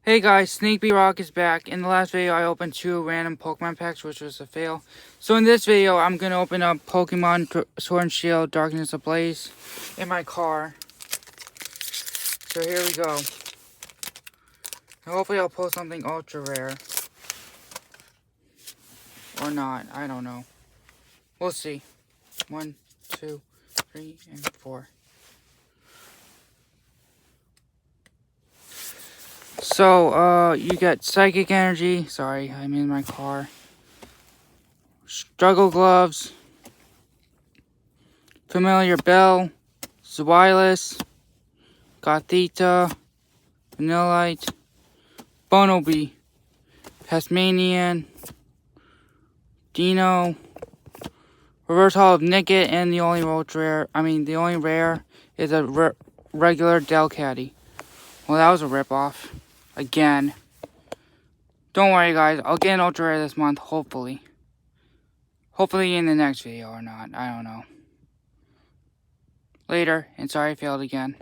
Hey guys, Sneak B Rock is back. In the last video, I opened 2 random Pokemon packs, which was a fail. So in this video, I'm going to open up Pokemon Sword and Shield Darkness Ablaze in my car. So here we go. And hopefully I'll pull something ultra rare. Or not, I don't know. We'll see. 1, 2, 3, and 4. So, you get Psychic Energy. Sorry, I'm in my car. Struggle Gloves. Familiar Bell. Zweilous. Gothita. Vanillite. Bonobie. Tasmanian. Dino. Reverse Hall of Nickit, and the only rare is a regular Delcatty. Well, that was a ripoff. Again. Don't worry, guys. I'll get an ultra rare this month, hopefully. Hopefully in the next video or not. I don't know. Later, and sorry I failed again.